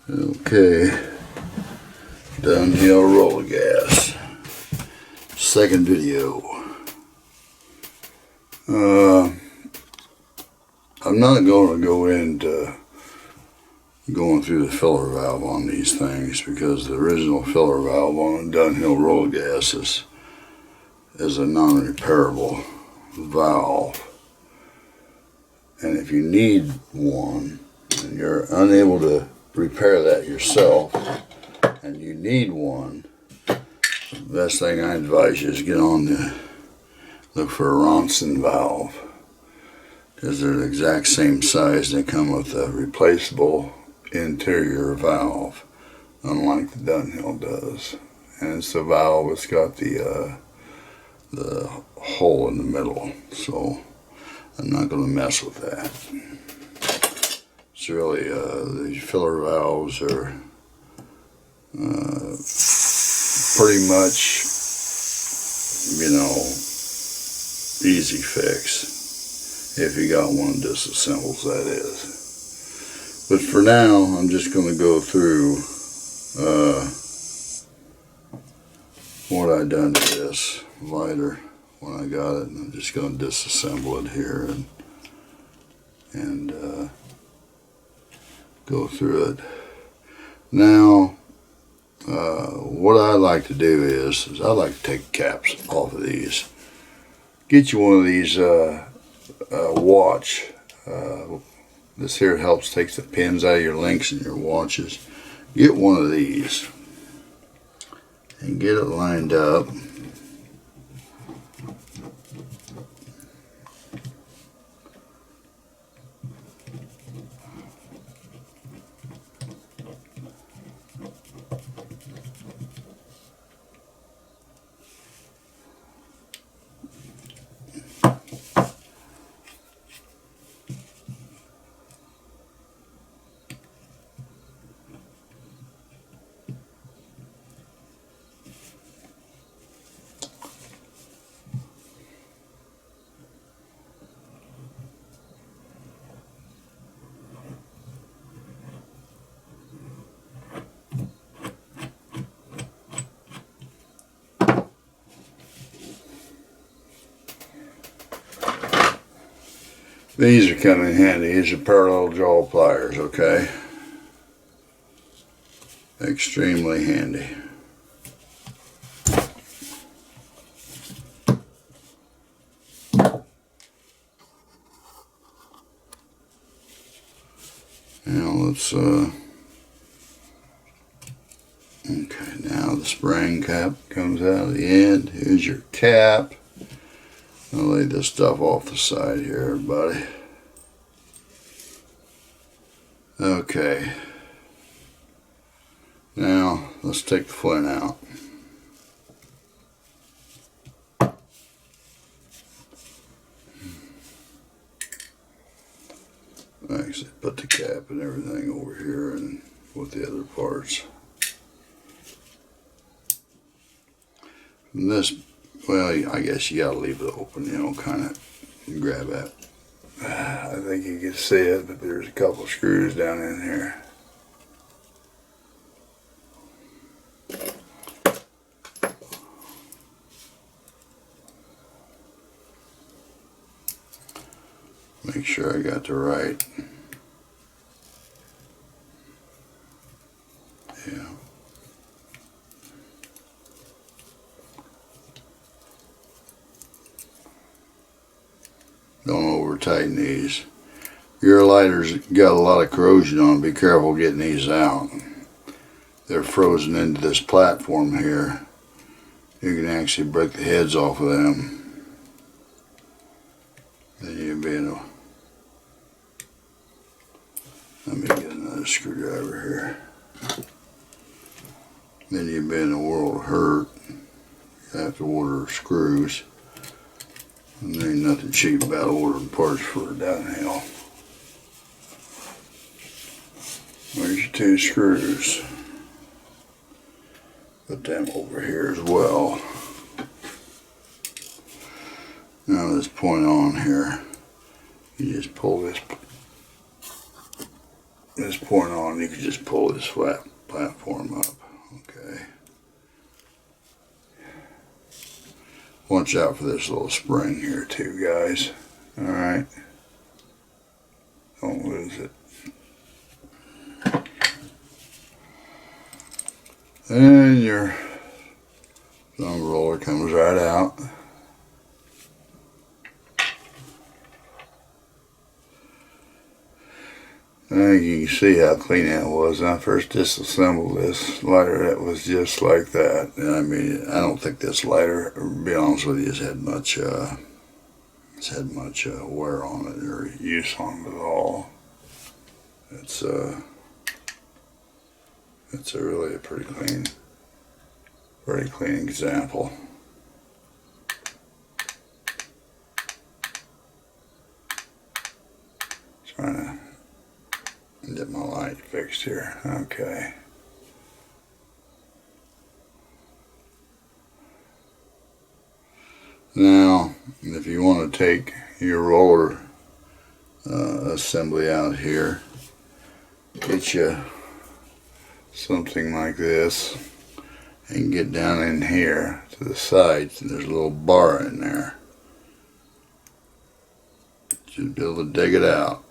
Okay, Dunhill Rollagas, second video. I'm not going to go into going through the filler valve on these things because the original filler valve on a Dunhill Rollagas is a non-repairable valve. And if you need one and you're unable to repair that yourself and you need one, the best thing I advise you is get on the look for a Ronson valve, because they're the exact same size. They come with a replaceable interior valve, unlike the Dunhill does. And it's the valve that's got the hole in the middle, so I'm not going to mess with that. It's really, these filler valves are pretty much, easy fix. If you got one disassembles, that is. But for now, I'm just going to go through what I done to this lighter when I got it, and I'm just going to disassemble it here and go through it. Now, what I like to do is I like to take caps off of these. Get you one of these watch. This here helps take the pins out of your links and your watches. Get one of these and get it lined up. These are coming in handy. These are parallel jaw pliers, okay? Extremely handy. Now let's, okay, now the spring cap comes out of the end. Here's your cap. I'll lay this stuff off the side here, everybody. Okay. Now, let's take the flint out. Actually, put the cap and everything over here and with the other parts. And this, well, I guess you gotta leave it open, kind of grab that. I think you can see it, but there's a couple screws down in here. Make sure I got the right. Yeah. Don't over tighten these. Your lighter's got a lot of corrosion on. Be careful getting these out. They're frozen into this platform here. You can actually break the heads off of them. Then you'll be in a... Let me get another screwdriver here. Then you'll be in a world of hurt. You have to order screws. And there ain't nothing cheap about ordering parts for a Dunhill. There's your two screws. Put them over here as well. Now this point on here, you just pull this this point on, you can just pull this flat platform up. Okay. Watch out for this little spring here too, guys. Alright. Don't lose it. And your thumb roller comes right out. I think you can see how clean that was. When I first disassembled this lighter, that was just like that. And I mean, I don't think this lighter, to be honest with you, has had much wear on it or use on it at all. It's a really a pretty clean example. Trying to get my light fixed here. Okay. Now, if you want to take your roller assembly out here, get you something like this and get down in here to the sides, and there's a little bar in there. Should be able to dig it out.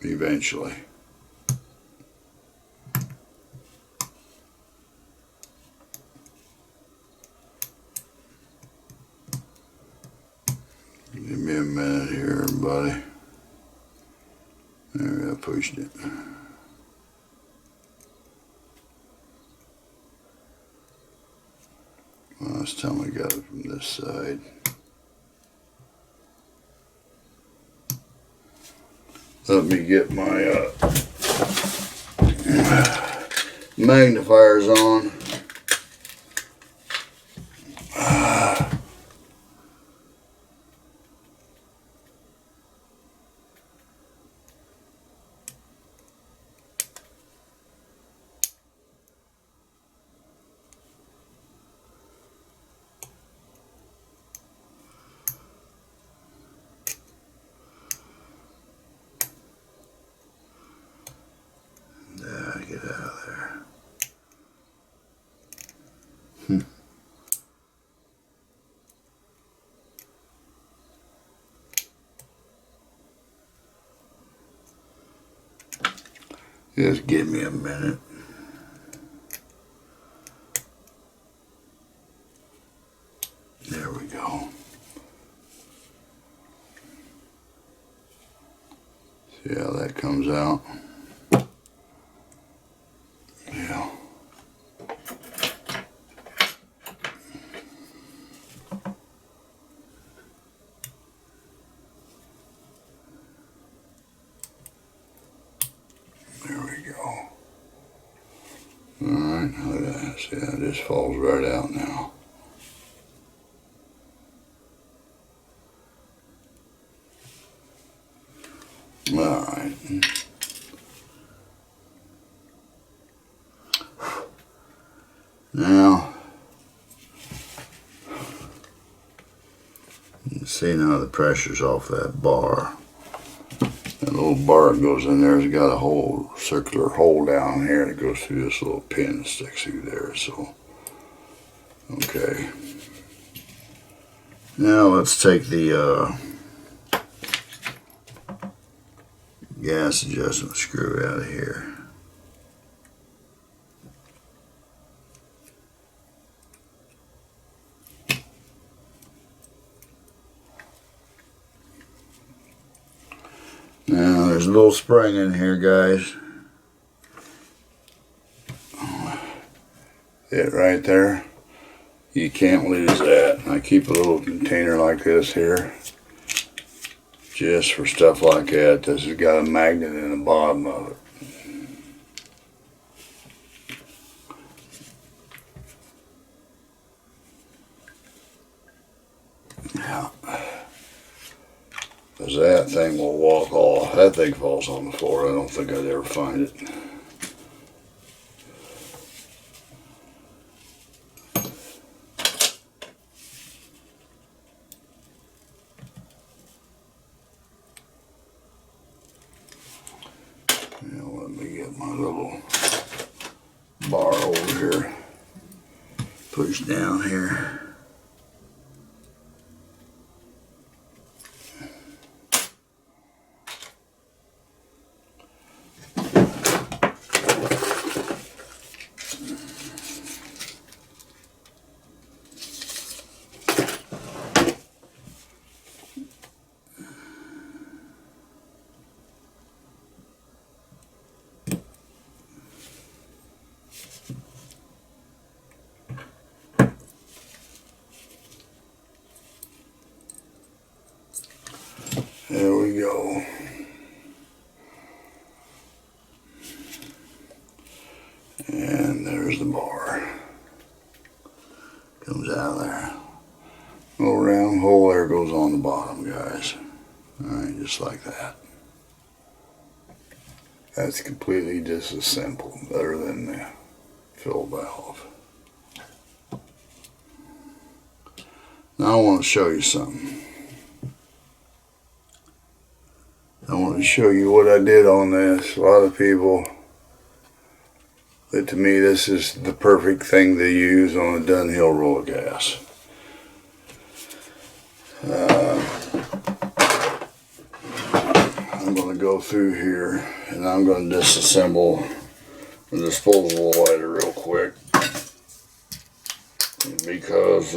Eventually. Give me a minute here, everybody. There, I pushed it. Last time I got it from this side. Let me get my magnifiers on. Get out of there. Just give me a minute. There we go. See how that comes out? Yeah. There we go. Alright, look at that. See, that just falls right out now. Alright. Now, you can see now the pressure's off that bar. That little bar that goes in there has got a whole circular hole down here that goes through this little pin that sticks through there. So, okay. Now let's take the gas adjustment screw out of here. Now there's a little spring in here, guys. It right there. You can't lose that. I keep a little container like this here just for stuff like that. This has got a magnet in the bottom of it. Yeah. Because that thing will walk off. That thing falls on the floor. I don't think I'd ever find it. get my little bar over here. Push down here. There we go. And there's the bar. Comes out of there. Little round hole there goes on the bottom, guys. Alright, just like that. That's completely disassembled, other than the fill valve. Now I want to show you something. I want to show you what I did on this. A lot of people, but to me this is the perfect thing to use on a Dunhill Rollagas. I'm going to go through here and I'm going to disassemble the disposable lighter real quick, because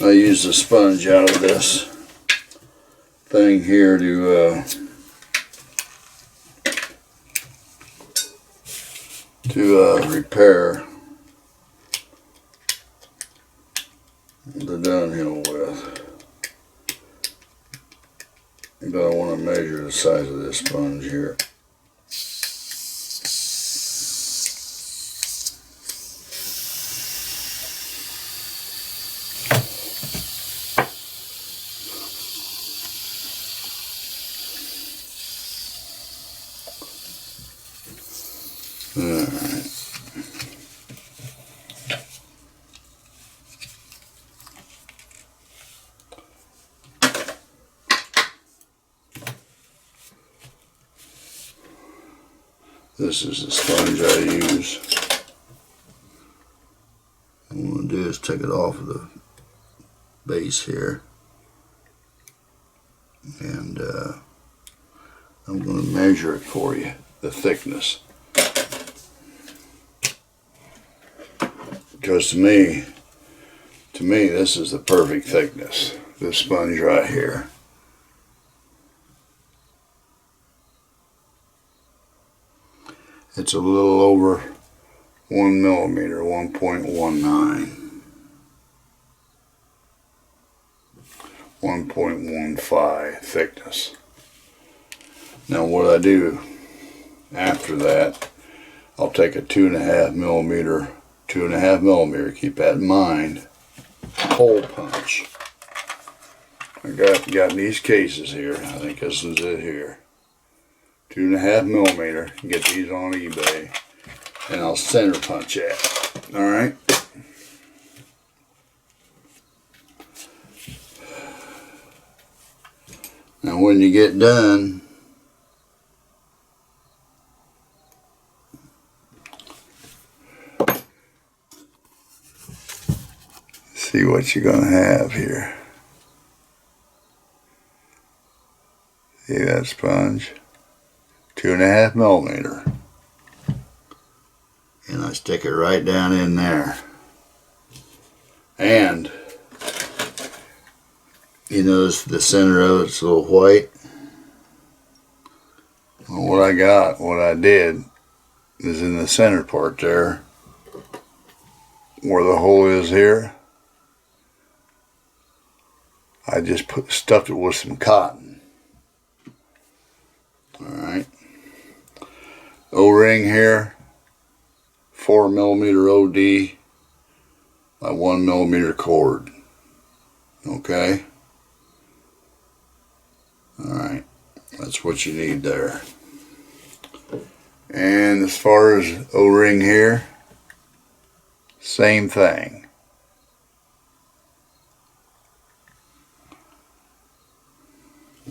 I used a sponge out of this thing here to repair the Dunhill with. But I want to measure the size of this sponge here. Alright. This is the sponge I use. What I'm going to do is take it off of the base here. And I'm going to measure it for you, the thickness. Because to me this is the perfect thickness. This sponge right here. It's a little over 1 millimeter, 1.19. 1.15 thickness. Now what I do after that, I'll take a 2.5 millimeter, keep that in mind, hole punch. I got these cases here. I think this is it here. 2.5 millimeter. You get these on eBay, and I'll center punch it. All right. Now, when you get done, see what you're gonna have here. See that sponge? 2.5 millimeter. And I stick it right down in there. And you notice the center of it's a little white. Well, what I did is in the center part there, where the hole is here, I just stuffed it with some cotton. Alright. O-ring here, 4 millimeter OD by 1 millimeter cord. Okay? Alright. That's what you need there. And as far as O-ring here, same thing.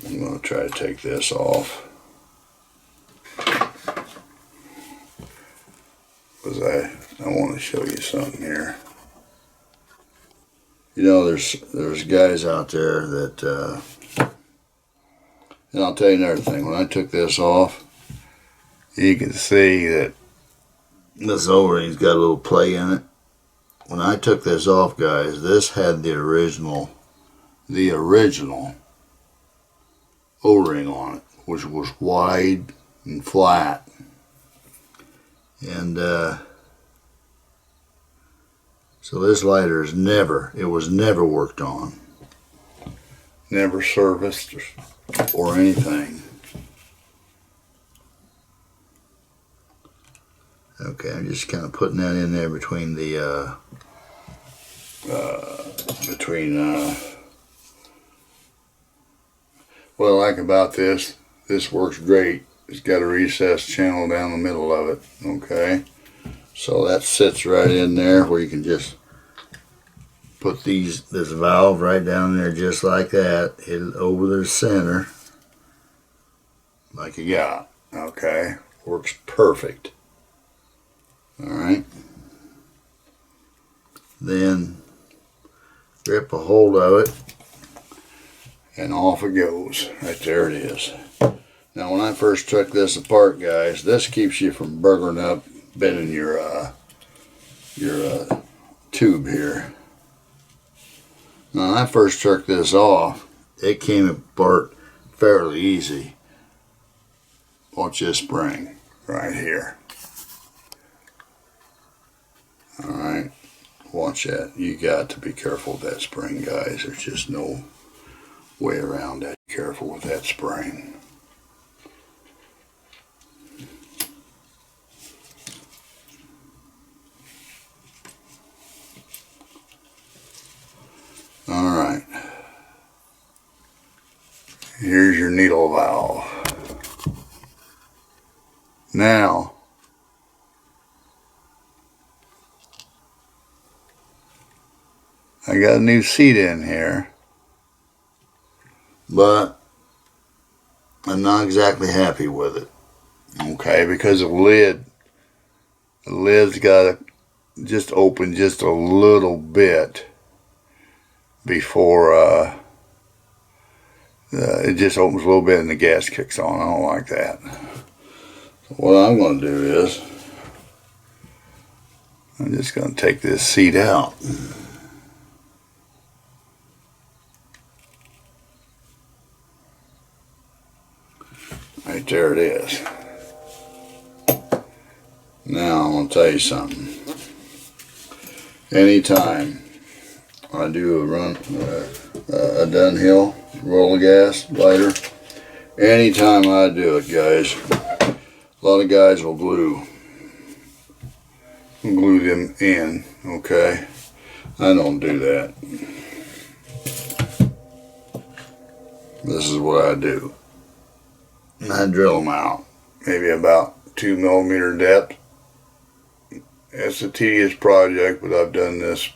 I'm going to try to take this off. because I want to show you something here. You know, there's guys out there that, and I'll tell you another thing. When I took this off, you can see that this O-ring's got a little play in it. When I took this off, guys, this had the original O-ring on it, which was wide and flat. And so this lighter was never worked on, never serviced or anything. Okay, I'm just kind of putting that in there between the what I like about this works great. It's got a recessed channel down the middle of it. Okay, so that sits right in there where you can just put this valve right down there just like that. Hit it over the center like you got. Okay, works perfect. All right, then grip a hold of it and off it goes. Right there it is. Now when I first took this apart, guys, this keeps you from burgering up, bending your tube here. Now when I first took this off, it came apart fairly easy. Watch this spring right here. Alright, watch that. You got to be careful with that spring, guys. There's just no way around that. Be careful with that spring. Alright, here's your needle valve. Now, I got a new seat in here, but I'm not exactly happy with it. Okay, because the lid's got to just open just a little bit before it just opens a little bit and the gas kicks on. I don't like that. So what I'm going to do is I'm just going to take this seat out. Right there it is. Now I'm going to tell you something. Anytime I do a Dunhill Rollagas lighter, anytime I do it, guys, a lot of guys will glue them in, okay? I don't do that. This is what I do. I drill them out, maybe about 2 millimeter depth. It's a tedious project, but I've done this,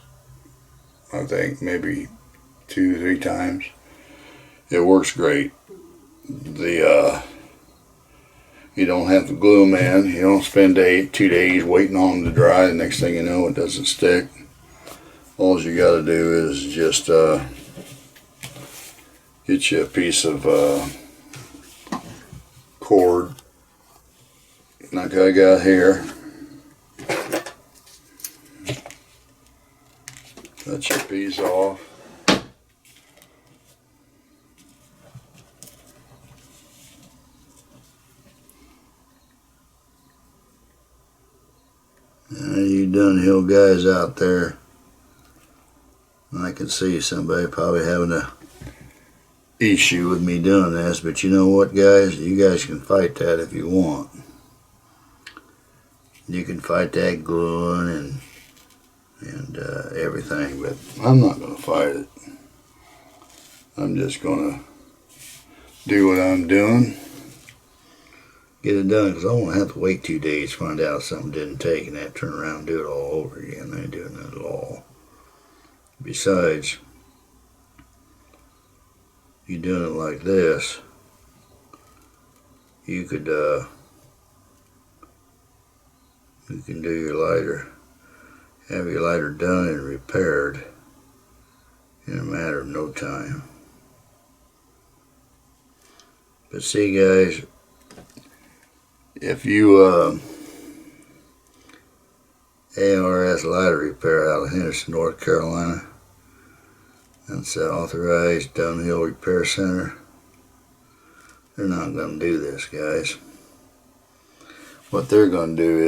I think, maybe 2-3 times. It works great. You don't have to glue them in. You don't spend 2 days waiting on them to dry. The next thing you know, it doesn't stick. All you got to do is just get you a piece of cord like I got here. Cut your piece off. You Dunhill guys out there, I can see somebody probably having a issue with me doing this, but you know what, guys? You guys can fight that if you want. You can fight that gluing and everything, but I'm not going to fight it. I'm just going to do what I'm doing, get it done, because I don't want to have to wait 2 days to find out something didn't take and then turn around and do it all over again. I ain't doing that at all. Besides, you doing it like this, you could you can do your lighter, have your lighter done and repaired in a matter of no time. But see guys, if you ARS lighter repair out of Henderson, North Carolina, that's the authorized Dunhill Repair Center, they're not going to do this, guys. What they're going to do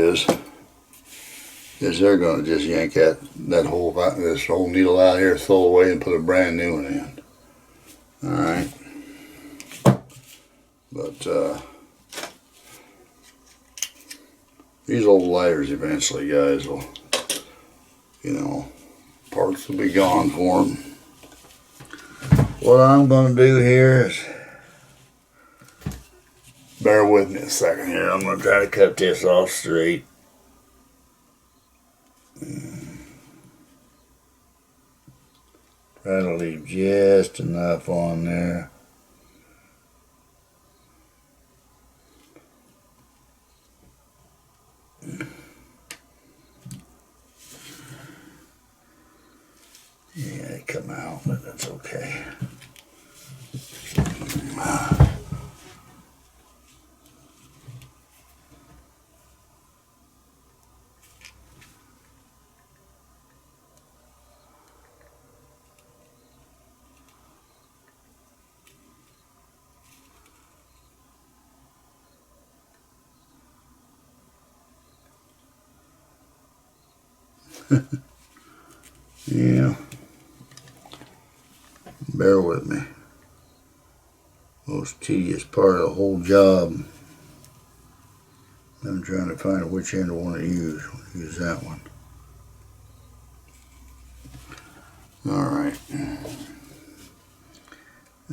is they're going to just yank this whole needle out here, throw away, and put a brand new one in. All right, but these old lighters eventually, guys, will, parts will be gone for them. What I'm going to do here is, bear with me a second here. I'm going to try to cut this off straight. Try to leave just enough on there. Yeah, it come out, but that's okay. Yeah, bear with me. Most tedious part of the whole job. I'm trying to find which end I want to use. Use that one. All right. I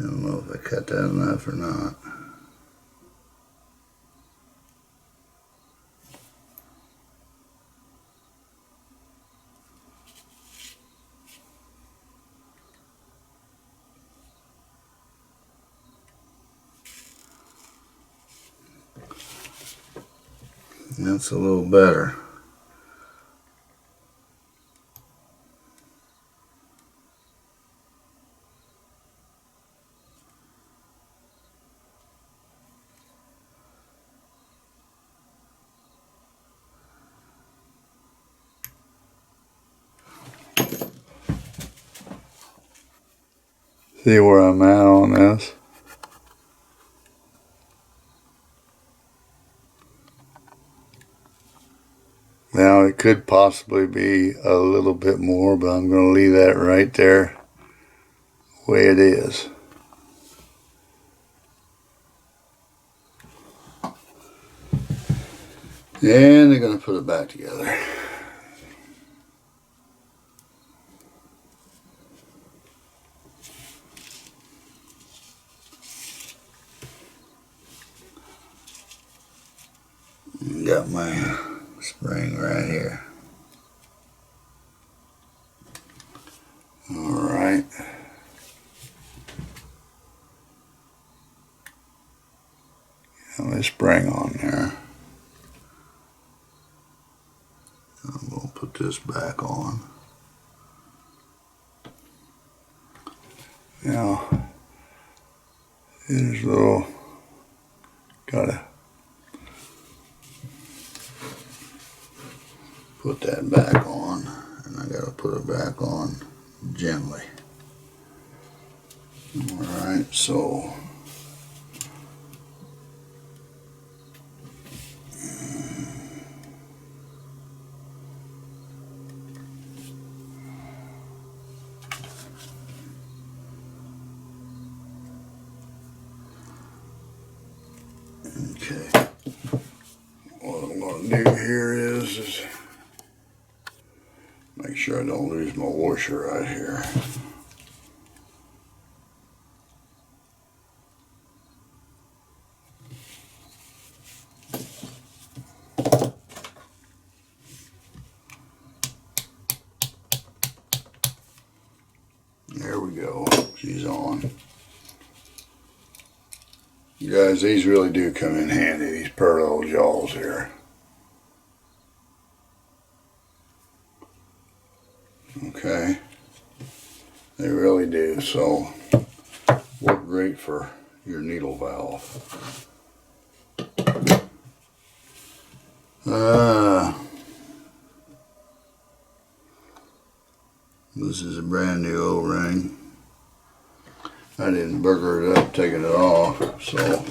don't know if I cut that enough or not. That's a little better. See where I'm at on this? Now it could possibly be a little bit more, but I'm going to leave that right there the way it is. And they're going to put it back together. Got my spring right here. All right. Got my spring on there. I'm going to put this back on. Now, here's a little, gotta put that back on, and I gotta put it back on gently. All right, so okay. What I'm gonna do here is make sure I don't lose my washer right here. There we go. She's on. You guys, these really do come in handy, these parallel jaws here. Okay, they really do. So work great for your needle valve. This is a brand new O-ring. I didn't burger it up taking it off, so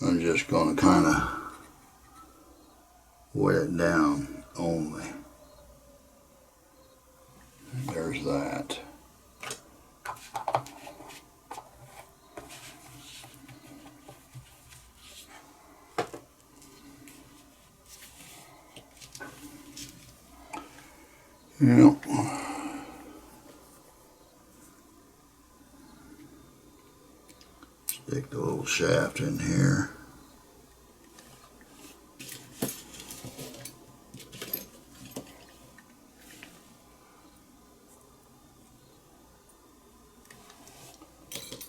I'm just going to kind of wet it down only. There's that. Yep. Stick the little shaft in here.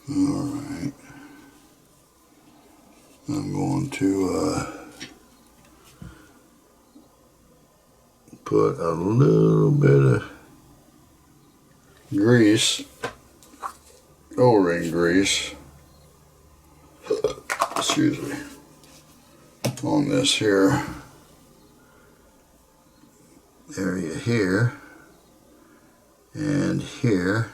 Alright. I'm going to put a little bit of grease, O-ring grease, excuse me, on this here area here and here.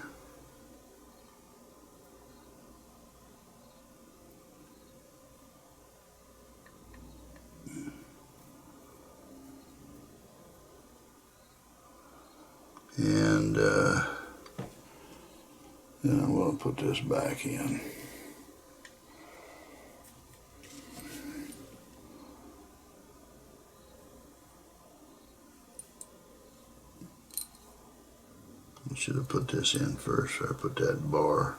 And then I'm going to put this back in. I should have put this in first, so I put that bar.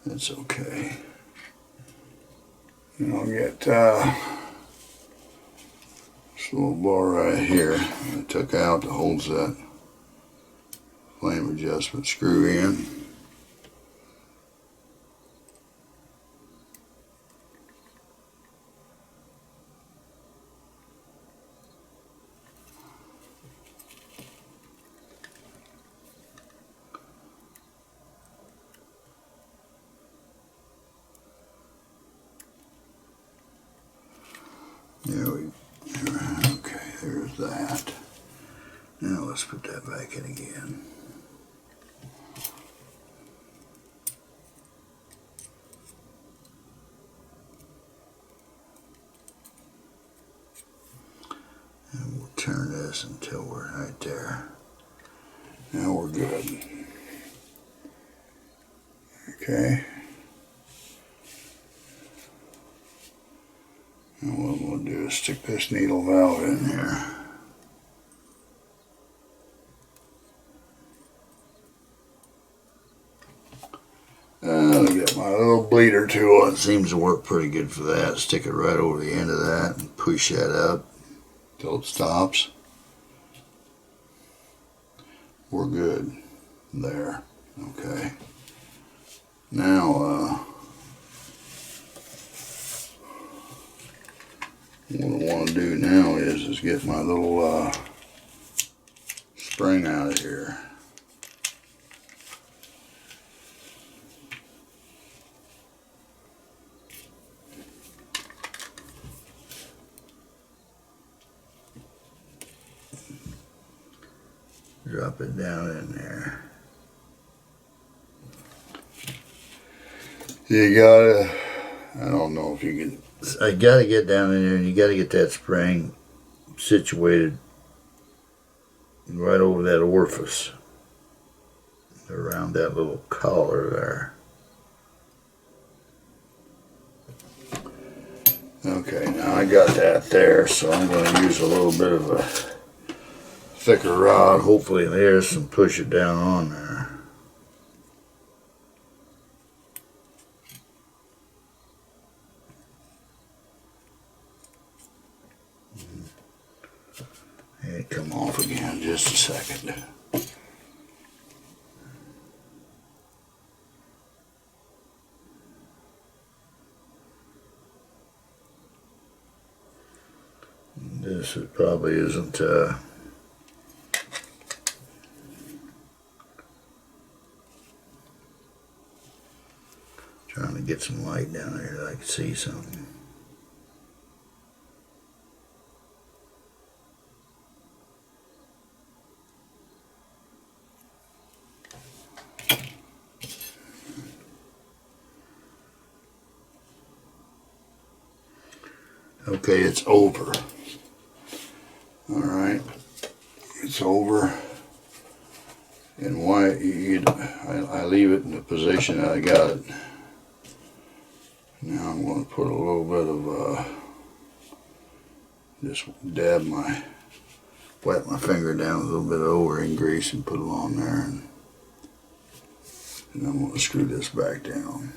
That's okay. And I'll get this little bar right here I took out that holds that flame adjustment screw in. Okay, there's that. Now let's put that back in again. And we'll turn this until we're right there. Now we're good. Okay. And what we'll do is stick this needle valve in here. And I got my little bleeder tool. It seems to work pretty good for that. Stick it right over the end of that and push that up till it stops. We're good there. Okay. Now, what I want to do now is get my little spring out of here. Drop it down in there. You gotta, I don't know if you can, I gotta get down in there and you gotta get that spring situated right over that orifice, around that little collar there. Okay, now I got that there, so I'm going to use a little bit of a thicker rod, hopefully there's, and push it down on there. It come off again, just a second. This probably isn't trying to get some light down there that I can see something. Okay, it's over. All right, it's over. And why I leave it in the position that I got it. Now I'm going to put a little bit of just wet my finger down with a little bit of O-ring grease and put it on there, and I'm going to screw this back down.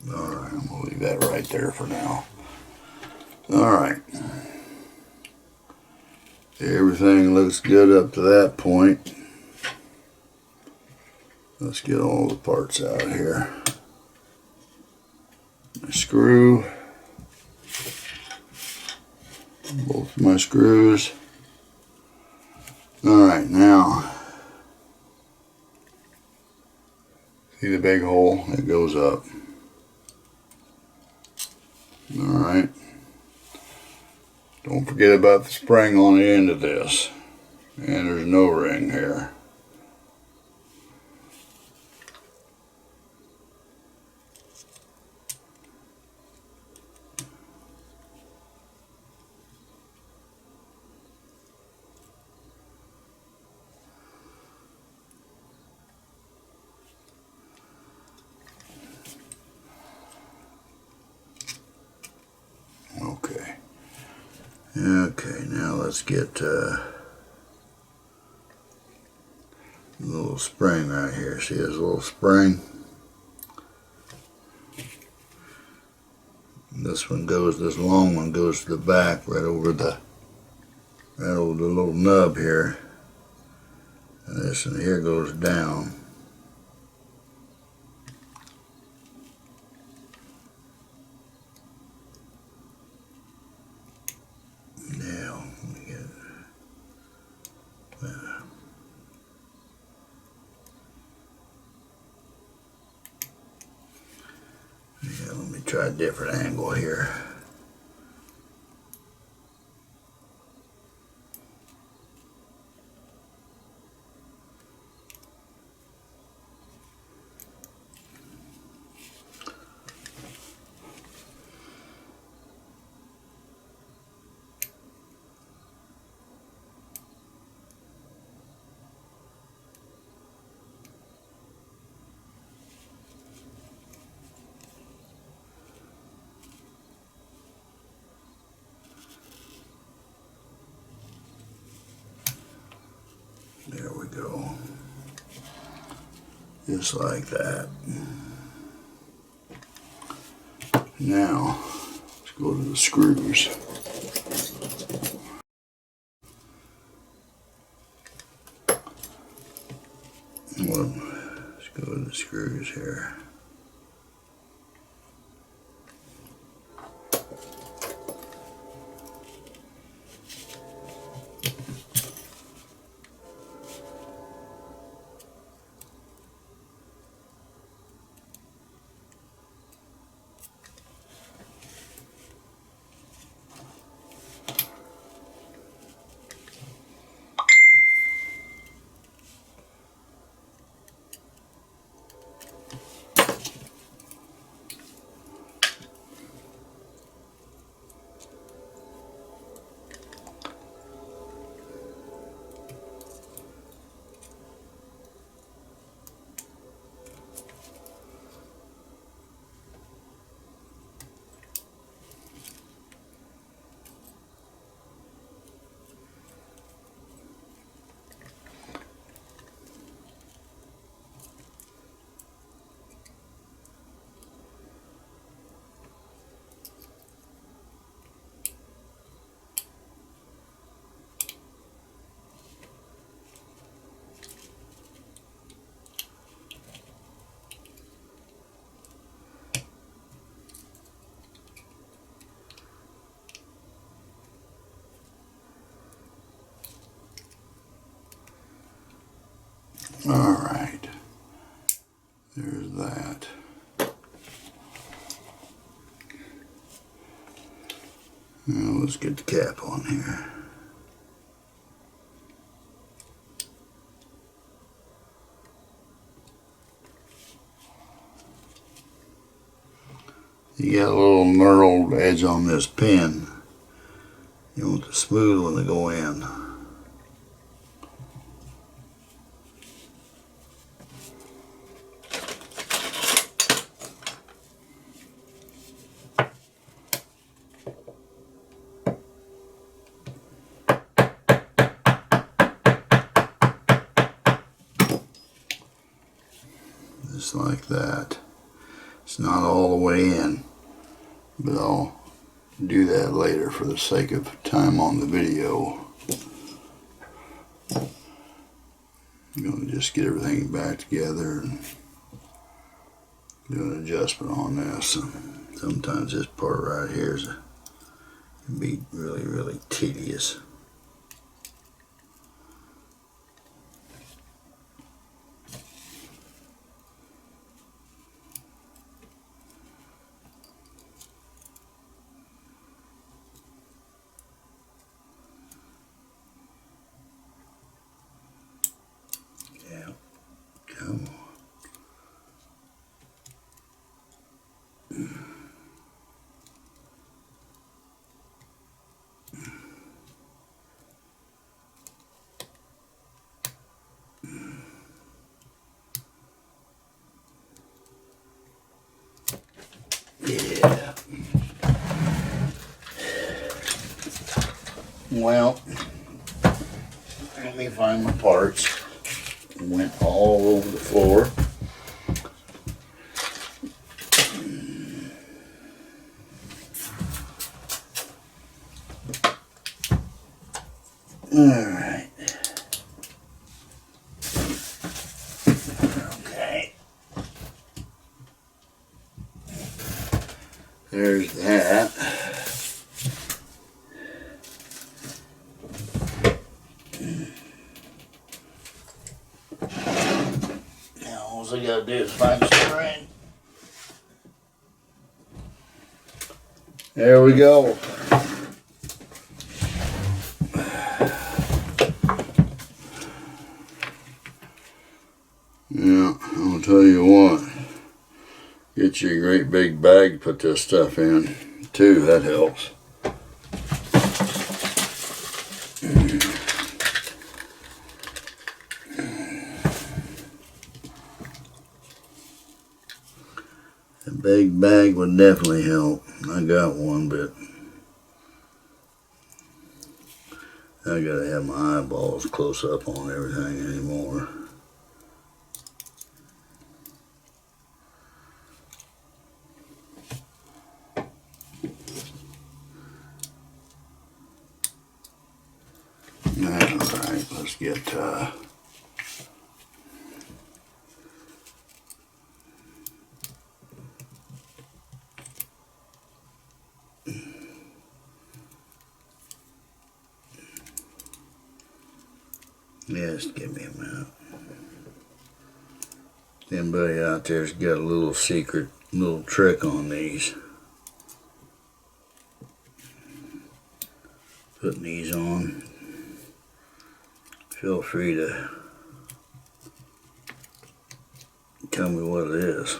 Alright, I'm going to leave that right there for now. Alright. Everything looks good up to that point. Let's get all the parts out of here. My screw. Both my screws. Alright, now. See the big hole? It goes up. Alright. Don't forget about the spring on the end of this. And there's no ring here. Okay, now let's get a little spring right here. See this little spring? This long one goes to the back, right over the little nub here. And this one here goes down. Let me try a different angle here. There we go. Just like that. Now, let's go to the screws. Let's go to the screws here. Now let's get the cap on here. You got a little knurled edge on this pin. You want the smooth one to go in. Just like that. It's not all the way in, but I'll do that later for the sake of time on the video. I'm going to just get everything back together and do an adjustment on this. Sometimes this part right here can be really tedious. Yeah, come on. Yeah. Well, let me find my parts. Went all over the floor. All right. Okay. There's that. Now all I gotta do is find the spring. There we go. Yeah, I'll tell you what. Get you a great big bag to put this stuff in, too. That helps. A big bag would definitely help. I got one, but I gotta have my eyeballs close up on everything anymore. Alright, let's get just give me a minute. Anybody out there's got a little secret, little trick on these. Putting these on. Feel free to tell me what it is.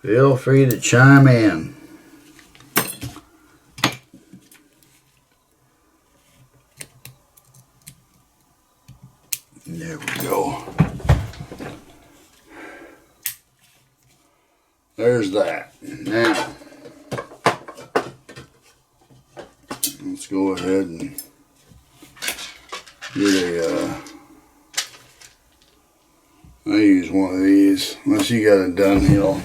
Feel free to chime in. There we go. There's that. Now, let's go ahead and get a, I use one of these, unless you got a Dunhill,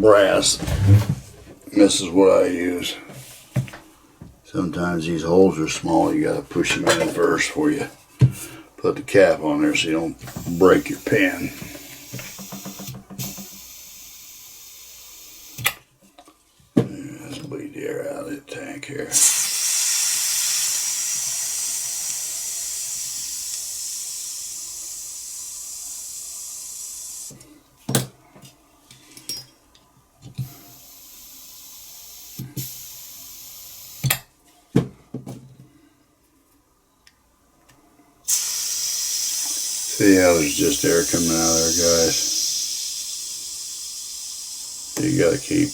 brass. This is what I use. Sometimes these holes are small, you gotta push them in first before you put the cap on there so you don't break your pen. Let's bleed the air out of the tank here. See how there's just air coming out of there, guys? You gotta keep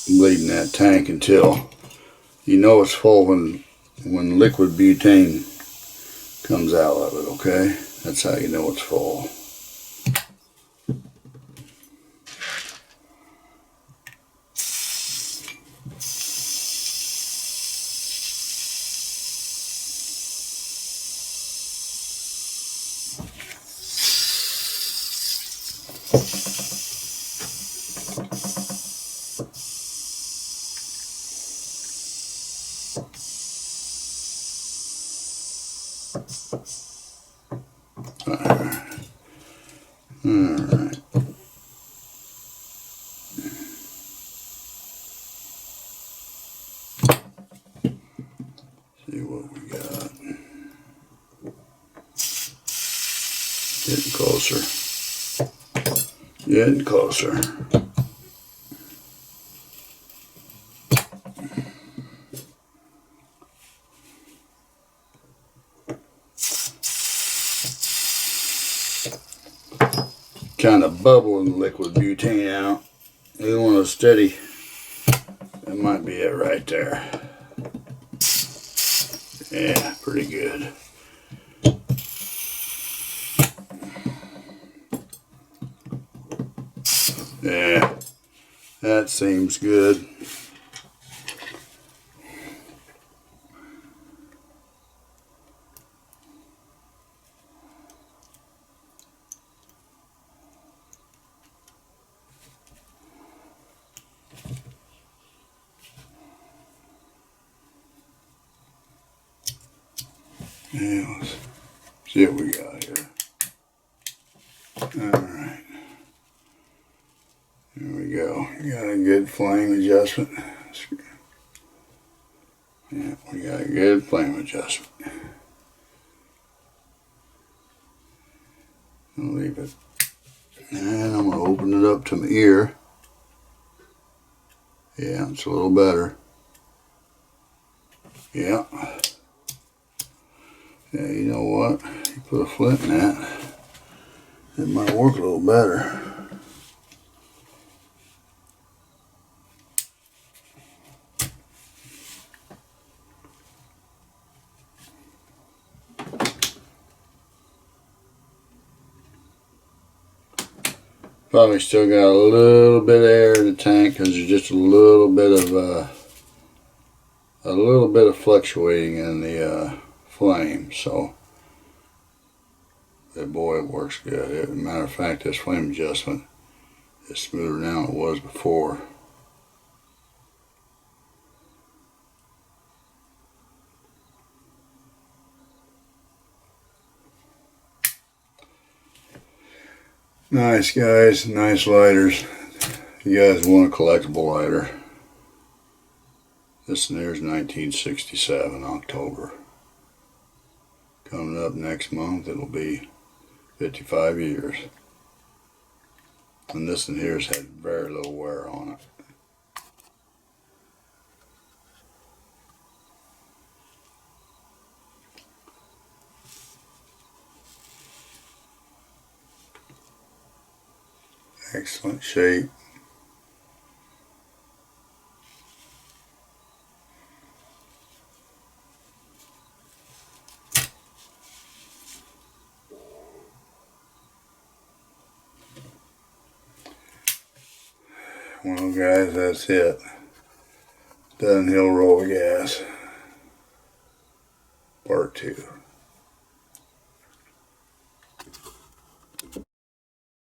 bleeding that tank until you know it's full when liquid butane comes out of it, okay? That's how you know it's full. Alright. See what we got. Getting closer. Getting closer. Kind of bubbling liquid butane out. You want a steady. That might be it right there. Yeah, pretty good. Yeah, that seems good. Yeah, let's see what we got here. Alright. There we go. We got a good flame adjustment. Yeah, we got a good flame adjustment. I'll leave it. And I'm going to open it up to my ear. Yeah, it's a little better. Yeah. Yeah, you know what? You put a flint in that, it might work a little better. Probably still got a little bit of air in the tank because there's just a little bit of fluctuating in the flame. So, boy, it works good. As a matter of fact, this flame adjustment is smoother now than it was before. Nice, guys. Nice lighters. If you guys want a collectible lighter, this one here's 1967, October. Coming up next month, it'll be 55 years. And this one here's had very little wear on it. Excellent shape. Well, guys, that's it. Dunhill Rollagas, Part 2.